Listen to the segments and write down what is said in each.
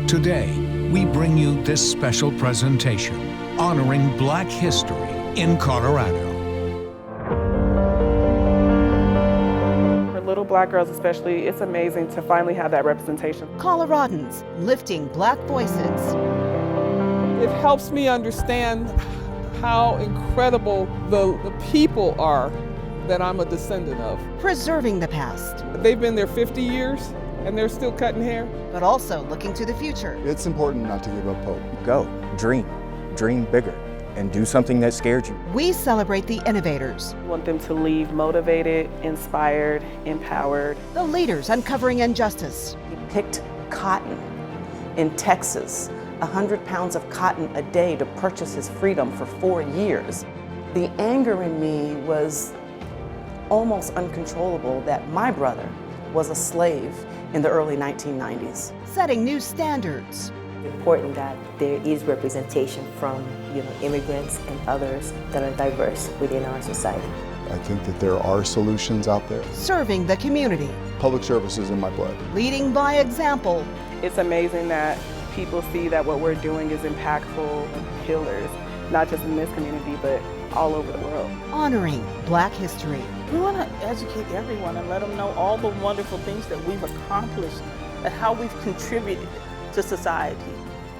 Today, we bring you this special presentation honoring Black history in Colorado. For little Black girls especially, it's amazing to finally have that representation. Coloradans lifting Black voices. It helps me understand how incredible the people are that I'm a descendant of. Preserving the past. They've been there 50 years and they're still cutting hair. But also looking to the future. It's important not to give up hope. Go, dream bigger, and do something that scared you. We celebrate the innovators. We want them to leave motivated, inspired, empowered. The leaders uncovering injustice. He picked cotton in Texas, 100 pounds of cotton a day to purchase his freedom for 4 years. The anger in me was almost uncontrollable that my brother was a slave in the early 1990s. Setting new standards. It's important that there is representation from immigrants and others that are diverse within our society. I think that there are solutions out there. Serving the community. Public service is in my blood. Leading by example. It's amazing that people see that what we're doing is impactful healers, not just in this community, but all over the world. Honoring Black history. We want to educate everyone and let them know all the wonderful things that we've accomplished and how we've contributed to society.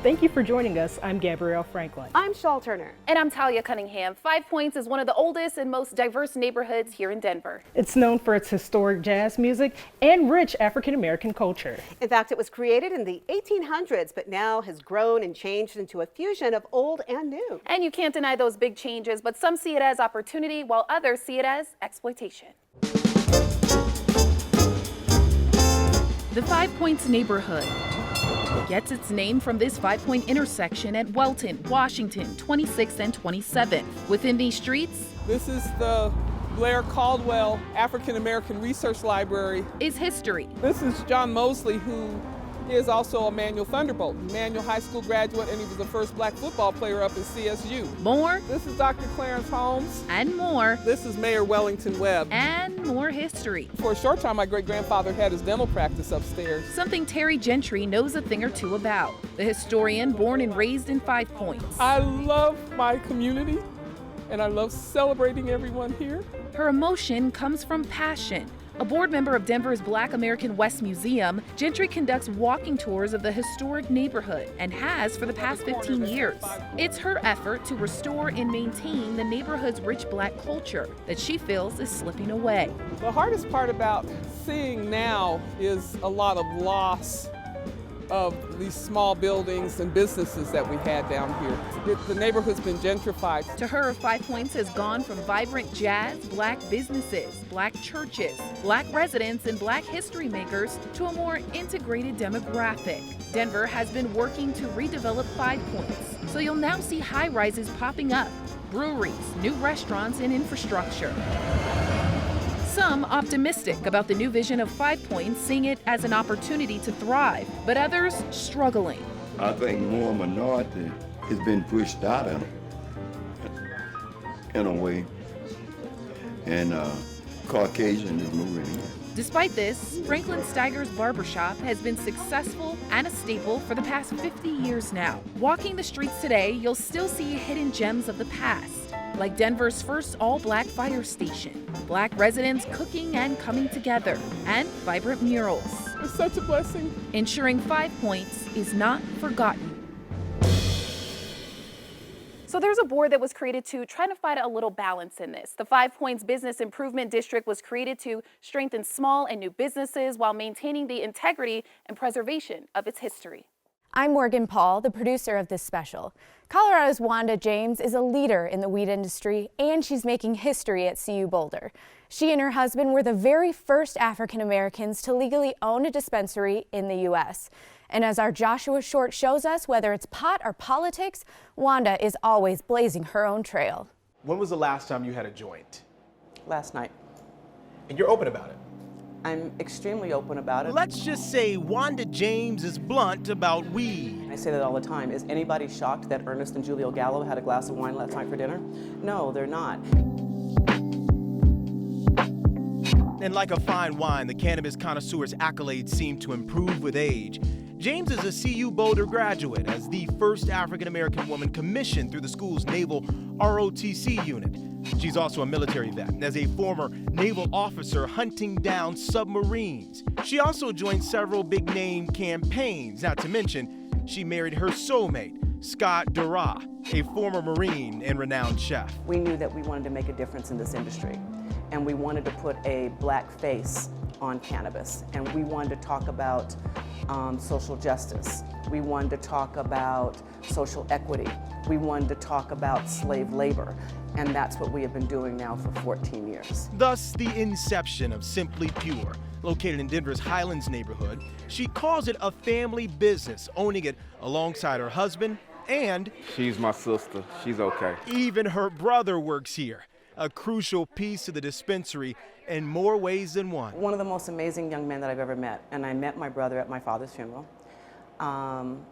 Thank you for joining us. I'm Gabrielle Franklin. I'm Shawl Turner. And I'm Talia Cunningham. 5 Points is one of the oldest and most diverse neighborhoods here in Denver. It's known for its historic jazz music and rich African-American culture. In fact, it was created in the 1800s, but now has grown and changed into a fusion of old and new. And you can't deny those big changes, but some see it as opportunity while others see it as exploitation. The 5 Points neighborhood gets its name from this 5-point intersection at Welton, Washington, 26th and 27th. Within these streets, This is the Blair Caldwell African American Research Library. Is history. This is John Mosley, who is also a Manual Thunderbolt, Manual High School graduate, and he was the first Black football player up at CSU. More. This is Dr. Clarence Holmes. And more. This is Mayor Wellington Webb. And more history. For a short time, my great-grandfather had his dental practice upstairs. Something Terry Gentry knows a thing or two about. The historian born and raised in 5 Points. I love my community, and I love celebrating everyone here. Her emotion comes from passion. A board member of Denver's Black American West Museum, Gentry conducts walking tours of the historic neighborhood and has for the past 15 years. It's her effort to restore and maintain the neighborhood's rich Black culture that she feels is slipping away. The hardest part about seeing now is a lot of loss of these small buildings and businesses that we had down here. The neighborhood's been gentrified. To her, 5 Points has gone from vibrant jazz, Black businesses, Black churches, Black residents, and Black history makers to a more integrated demographic. Denver has been working to redevelop 5 Points, so you'll now see high-rises popping up, breweries, new restaurants, and infrastructure. Some optimistic about the new vision of 5 Points, seeing it as an opportunity to thrive, but others struggling. I think more minority has been pushed out of it, in a way, and Caucasian is moving in. Despite this, Franklin Steiger's barbershop has been successful and a staple for the past 50 years now. Walking the streets today, you'll still see hidden gems of the past, like Denver's first all-Black fire station, Black residents cooking and coming together, and vibrant murals. It's such a blessing. Ensuring 5 Points is not forgotten. So there's a board that was created to try to find a little balance in this. The 5 Points Business Improvement District was created to strengthen small and new businesses while maintaining the integrity and preservation of its history. I'm Morgan Pawl, the producer of this special. Colorado's Wanda James is a leader in the weed industry, and she's making history at CU Boulder. She and her husband were the very first African Americans to legally own a dispensary in the U.S. And as our Joshua Short shows us, whether it's pot or politics, Wanda is always blazing her own trail. When was the last time you had a joint? Last night. And you're open about it? I'm extremely open about it. Let's just say Wanda James is blunt about weed. I say that all the time. Is anybody shocked that Ernest and Julio Gallo had a glass of wine last night for dinner? No, they're not. And like a fine wine, the cannabis connoisseur's accolades seem to improve with age. James is a CU Boulder graduate as the first African-American woman commissioned through the school's naval ROTC unit. She's also a military vet and as a former naval officer hunting down submarines. She also joined several big-name campaigns, not to mention she married her soulmate, Scott Dura, a former Marine and renowned chef. We knew that we wanted to make a difference in this industry, and we wanted to put a black face on cannabis, and we wanted to talk about social justice. We wanted to talk about social equity. We wanted to talk about slave labor, and that's what we have been doing now for 14 years. Thus, the inception of Simply Pure. Located in Denver's Highlands neighborhood, she calls it a family business, owning it alongside her husband and... She's my sister. She's okay. Even her brother works here, a crucial piece to the dispensary in more ways than one. One of the most amazing young men that I've ever met, and I met my brother at my father's funeral. And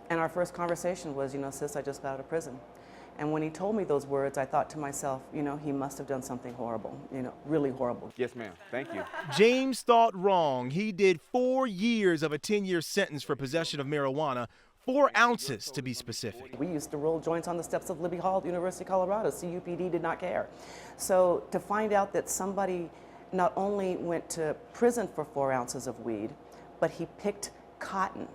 our first conversation was, sis, I just got out of prison. And when he told me those words, I thought to myself, he must have done something horrible, really horrible. Yes, ma'am. Thank you. James thought wrong. He did 4 years of a 10-year sentence for possession of marijuana, 4 ounces to be specific. We used to roll joints on the steps of Libby Hall at the University of Colorado. CUPD did not care. So to find out that somebody not only went to prison for 4 ounces of weed, but he picked cotton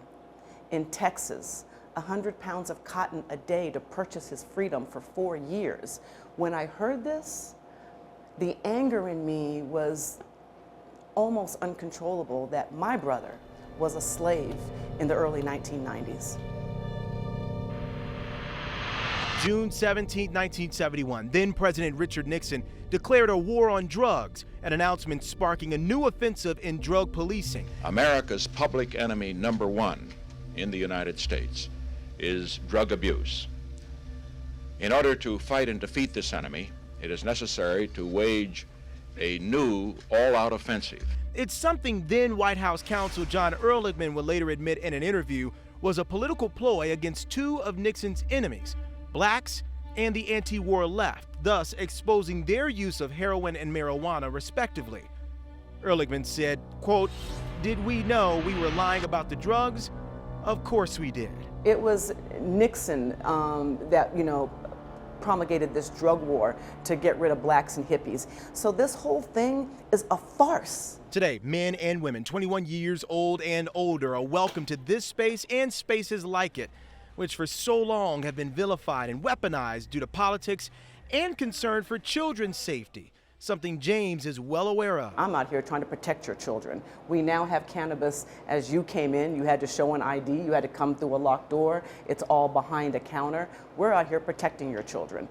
in Texas, 100 pounds of cotton a day to purchase his freedom for 4 years. When I heard this, the anger in me was almost uncontrollable that my brother was a slave in the early 1990s. June 17, 1971, then President Richard Nixon declared a war on drugs, an announcement sparking a new offensive in drug policing. America's public enemy #1 in the United States is drug abuse. In order to fight and defeat this enemy, it is necessary to wage a new all-out offensive. It's something then White House counsel John Ehrlichman would later admit in an interview was a political ploy against 2 of Nixon's enemies, blacks and the anti-war left, thus exposing their use of heroin and marijuana respectively. Ehrlichman said, quote, "Did we know we were lying about the drugs? Of course we did." It was Nixon that, promulgated this drug war to get rid of blacks and hippies. So this whole thing is a farce. Today, men and women 21 years old and older are welcome to this space and spaces like it, which for so long have been vilified and weaponized due to politics and concern for children's safety, something James is well aware of. I'm out here trying to protect your children. We now have cannabis. As you came in, you had to show an ID, you had to come through a locked door. It's all behind a counter. We're out here protecting your children.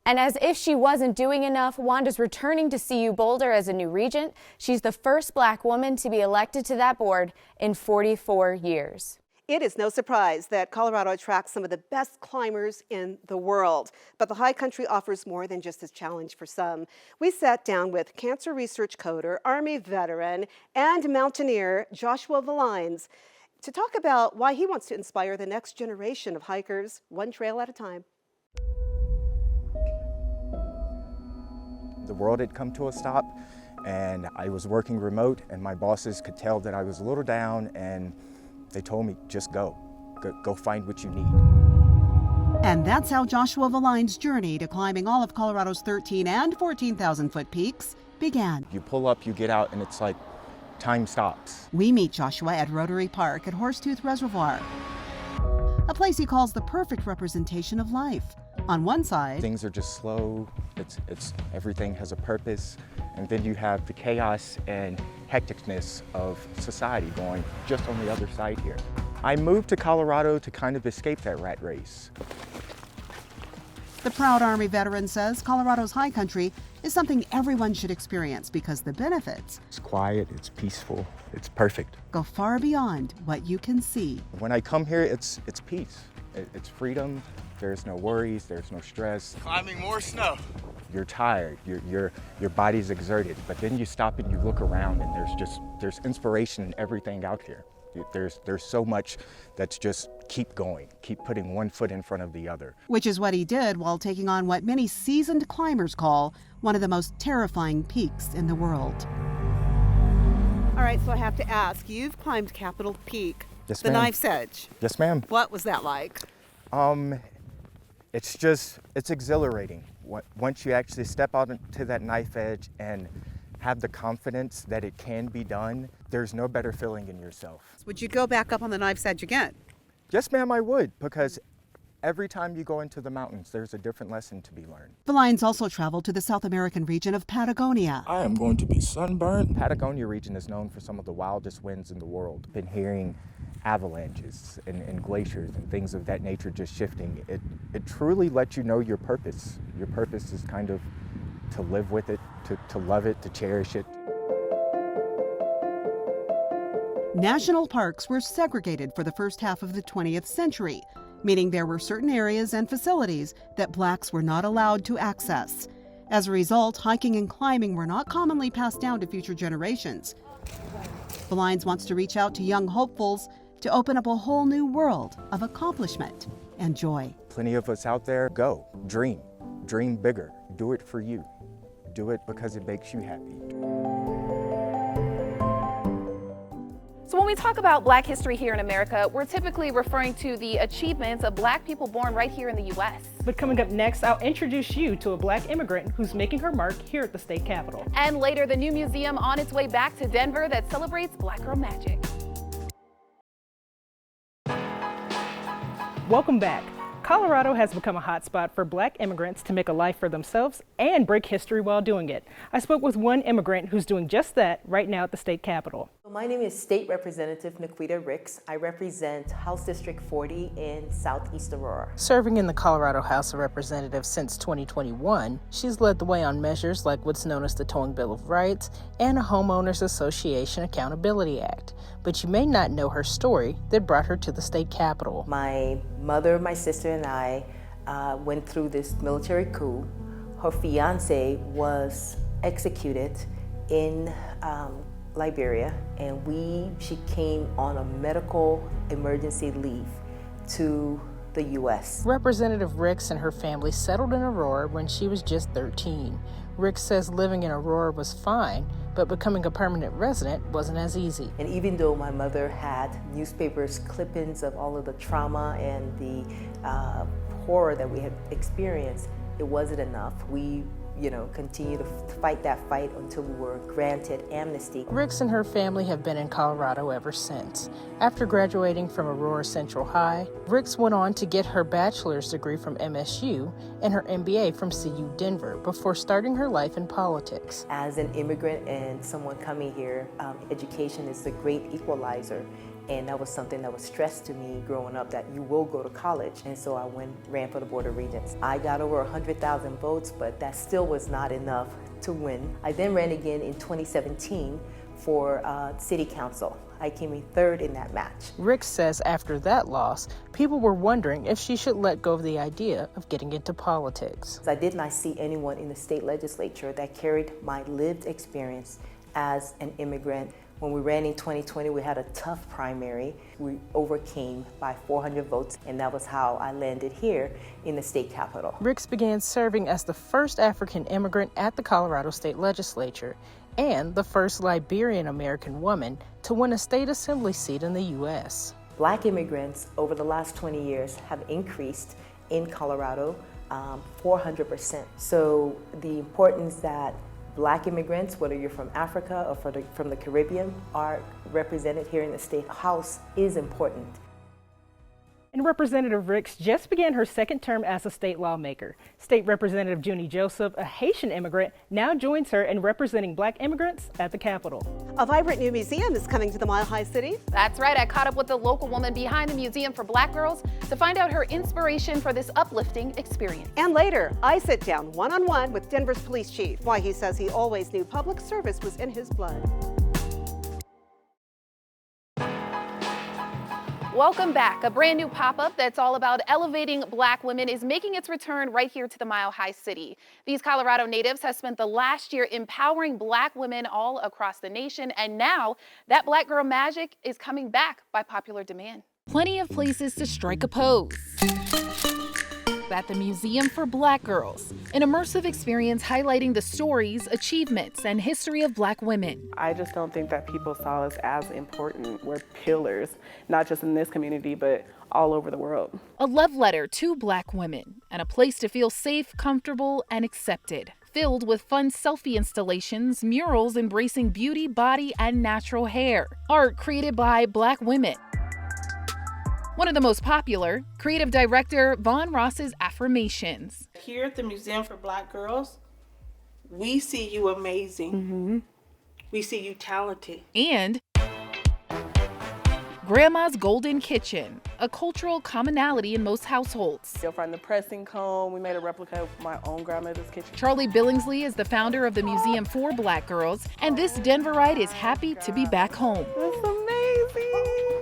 And as if she wasn't doing enough, Wanda's returning to CU Boulder as a new regent. She's the first black woman to be elected to that board in 44 years. It is no surprise that Colorado attracts some of the best climbers in the world. But the high country offers more than just a challenge for some. We sat down with cancer research coder, Army veteran, and mountaineer Joshua Valines to talk about why he wants to inspire the next generation of hikers, one trail at a time. The world had come to a stop, and I was working remote, and my bosses could tell that I was a little down, and they told me, just go find what you need. And that's how Joshua Valines' journey to climbing all of Colorado's 13 and 14,000 foot peaks began. You pull up, you get out, and it's like time stops. We meet Joshua at Rotary Park at Horsetooth Reservoir, a place he calls the perfect representation of life. On one side, things are just slow, it's everything has a purpose, and then you have the chaos and hecticness of society going just on the other side here. I moved to Colorado to kind of escape that rat race. The proud Army veteran says Colorado's high country is something everyone should experience because the benefits, it's quiet, it's peaceful, it's perfect, go far beyond what you can see. When I come here, it's peace, it's freedom. There's no worries, there's no stress. Climbing more snow. You're tired, your body's exerted, but then you stop and you look around and there's inspiration in everything out here. There's so much that's just keep going, keep putting one foot in front of the other. Which is what he did while taking on what many seasoned climbers call one of the most terrifying peaks in the world. All right, so I have to ask, you've climbed Capitol Peak, Yes, the ma'am. Knife's Edge. Yes, ma'am. What was that like? It's exhilarating. Once you actually step out to that knife edge and have the confidence that it can be done, there's no better feeling in yourself. Would you go back up on the Knife's Edge again? Yes, ma'am, I would, because every time you go into the mountains, there's a different lesson to be learned. The Lions also traveled to the South American region of Patagonia. I am going to be sunburned. Patagonia region is known for some of the wildest winds in the world. Been hearing avalanches and glaciers and things of that nature just shifting. It truly lets you know your purpose. Your purpose is kind of to live with it, to love it, to cherish it. National parks were segregated for the first half of the 20th century, meaning there were certain areas and facilities that blacks were not allowed to access. As a result, hiking and climbing were not commonly passed down to future generations. The Lions wants to reach out to young hopefuls to open up a whole new world of accomplishment and joy. Plenty of us out there, go, dream bigger, do it for you. Do it because it makes you happy. So when we talk about Black history here in America, we're typically referring to the achievements of Black people born right here in the U.S. But coming up next, I'll introduce you to a Black immigrant who's making her mark here at the state capitol. And later, the new museum on its way back to Denver that celebrates Black girl magic. Welcome back. Colorado has become a hotspot for Black immigrants to make a life for themselves and break history while doing it. I spoke with one immigrant who's doing just that right now at the state capitol. My name is State Representative Naquita Ricks. I represent House District 40 in Southeast Aurora. Serving in the Colorado House of Representatives since 2021, she's led the way on measures like what's known as the Towing Bill of Rights and a Homeowners Association Accountability Act. But you may not know her story that brought her to the state capitol. My mother, my sister, and I went through this military coup. Her fiance was executed in Liberia, and she came on a medical emergency leave to the U.S. Representative Ricks and her family settled in Aurora when she was just 13. Ricks says living in Aurora was fine, but becoming a permanent resident wasn't as easy. And even though my mother had newspapers clippings of all of the trauma and the horror that we had experienced, it wasn't enough. We continue to fight that fight until we were granted amnesty. Ricks and her family have been in Colorado ever since. After graduating from Aurora Central High, Ricks went on to get her bachelor's degree from MSU and her MBA from CU Denver before starting her life in politics. As an immigrant and someone coming here, education is the great equalizer. And that was something that was stressed to me growing up, that you will go to college. And so I ran for the Board of Regents. I got over 100,000 votes, but that still was not enough to win. I then ran again in 2017 for City Council. I came in third in that match. Ricks says after that loss, people were wondering if she should let go of the idea of getting into politics. I did not see anyone in the state legislature that carried my lived experience as an immigrant. When we ran in 2020, we had a tough primary. We overcame by 400 votes, and that was how I landed here in the state capitol. Ricks began serving as the first African immigrant at the Colorado State Legislature and the first Liberian American woman to win a state assembly seat in the U.S. Black immigrants over the last 20 years have increased in Colorado 400%. So the importance that Black immigrants, whether you're from Africa or from the Caribbean, are represented here in the State House is important. And Representative Ricks just began her second term as a state lawmaker. State Representative Junie Joseph, a Haitian immigrant, now joins her in representing Black immigrants at the Capitol. A vibrant new museum is coming to the Mile High City. That's right. I caught up with the local woman behind the Museum for Black Girls to find out her inspiration for this uplifting experience. And later, I sit down one-on-one with Denver's police chief, why he says he always knew public service was in his blood. Welcome back. A brand new pop-up that's all about elevating Black women is making its return right here to the Mile High City. These Colorado natives have spent the last year empowering Black women all across the nation, and now that Black girl magic is coming back by popular demand. Plenty of places to strike a pose. at the Museum for Black Girls, an immersive experience highlighting the stories, achievements, and history of Black women. I just don't think that people saw us as important. We're pillars, not just in this community, but all over the world. A love letter to Black women and a place to feel safe, comfortable, and accepted. Filled with fun selfie installations, murals embracing beauty, body, and natural hair. Art created by Black women. One of the most popular, creative director Vaughn Ross's affirmations. Here at the Museum for Black Girls, we see you amazing. We see you talented. And Grandma's Golden Kitchen, a cultural commonality in most households. You'll find the pressing comb. We made a replica of my own grandmother's kitchen. Charlie Billingsley is the founder of the Museum for Black Girls, and this Denverite is happy to be back home. That's amazing.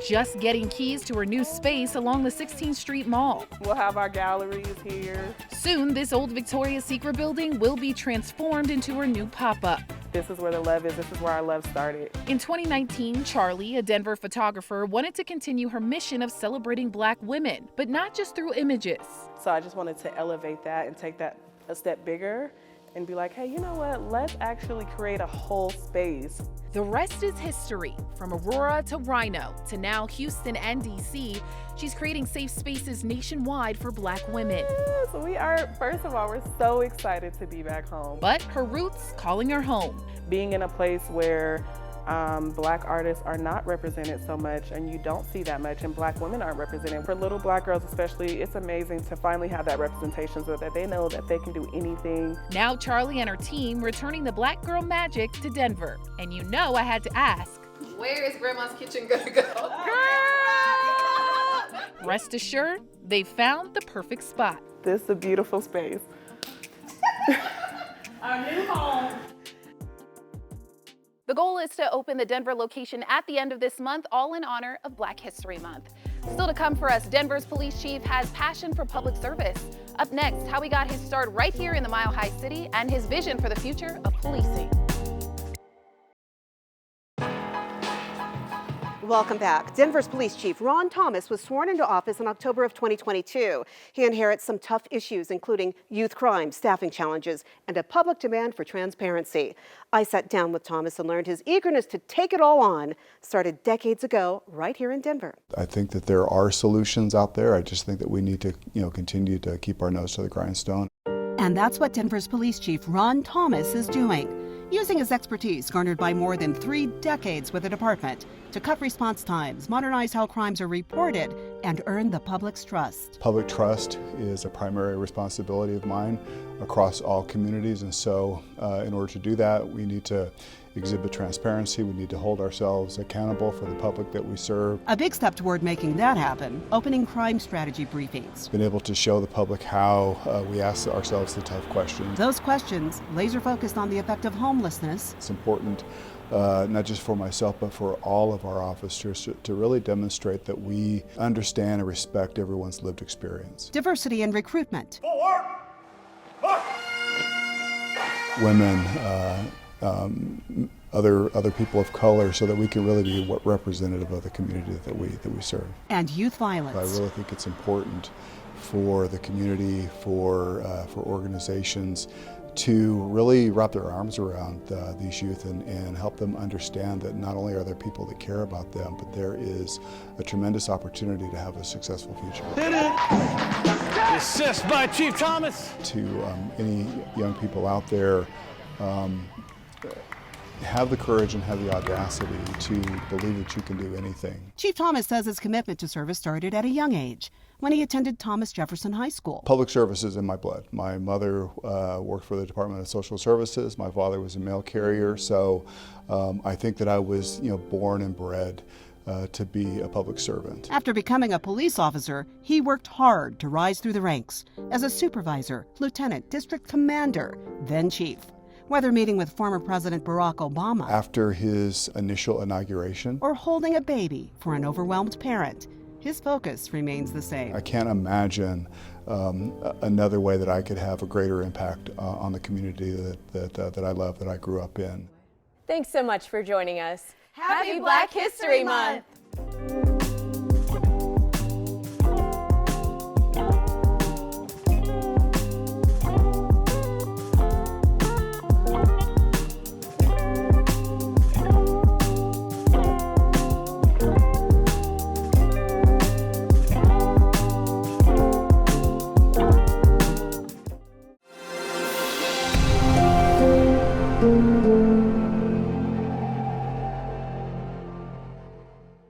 Just getting keys to her new space along the 16th Street Mall. We'll have our galleries here. Soon, this old Victoria's Secret building will be transformed into her new pop-up. This is where the love is. This is where our love started. In 2019, Charlie, a Denver photographer, wanted to continue her mission of celebrating Black women, but not just through images. So I just wanted to elevate that and take that a step bigger and be like, hey, you know what? Let's actually create a whole space. The rest is history. From Aurora to Rhino to now Houston and DC, she's creating safe spaces nationwide for Black women. So we are, first of all, we're so excited to be back home. But her roots calling her home. Being in a place where Black artists are not represented so much, and you don't see that much, and Black women aren't represented. For little Black girls especially, it's amazing to finally have that representation so that they know that they can do anything. Now Charlie and her team returning the Black girl magic to Denver. And you know I had to ask, where is Grandma's Kitchen gonna go? Girl! Rest assured, they found the perfect spot. This is a beautiful space. Our new home. The goal is to open the Denver location at the end of this month, all in honor of Black History Month. Still to come for us, Denver's police chief has passion for public service. Up next, how he got his start right here in the Mile High City and his vision for the future of policing. Welcome back. Denver's police chief Ron Thomas was sworn into office in October of 2022. He inherits some tough issues, including youth crime, staffing challenges, and a public demand for transparency. I sat down with Thomas and learned his eagerness to take it all on started decades ago right here in Denver. I think that there are solutions out there. I just think that we need to, continue to keep our nose to the grindstone. And that's what Denver's police chief Ron Thomas is doing. Using his expertise garnered by more than 3 decades with the department to cut response times, modernize how crimes are reported, and earn the public's trust. Public trust is a primary responsibility of mine across all communities, and so in order to do that, we need to exhibit transparency. We need to hold ourselves accountable for the public that we serve. A big step toward making that happen, opening crime strategy briefings. Been able to show the public how we ask ourselves the tough questions. Those questions laser focused on the effect of homelessness. It's important not just for myself, but for all of our officers to really demonstrate that we understand and respect everyone's lived experience. Diversity in recruitment. Women, other people of color, so that we can really be representative of the community that we serve. And youth violence. I really think it's important for the community, for organizations, to really wrap their arms around these youth and help them understand that not only are there people that care about them, but there is a tremendous opportunity to have a successful future. Hit it! Assist by Chief Thomas! To any young people out there, have the courage and have the audacity to believe that you can do anything. Chief Thomas says his commitment to service started at a young age when he attended Thomas Jefferson High School. Public service is in my blood. My mother worked for the Department of Social Services. My father was a mail carrier, so I think that I was, born and bred to be a public servant. After becoming a police officer, he worked hard to rise through the ranks as a supervisor, lieutenant, district commander, then chief. Whether meeting with former President Barack Obama, after his initial inauguration, or holding a baby for an overwhelmed parent, his focus remains the same. I can't imagine another way that I could have a greater impact on the community that I love, that I grew up in. Thanks so much for joining us. Happy Black History Month! Month.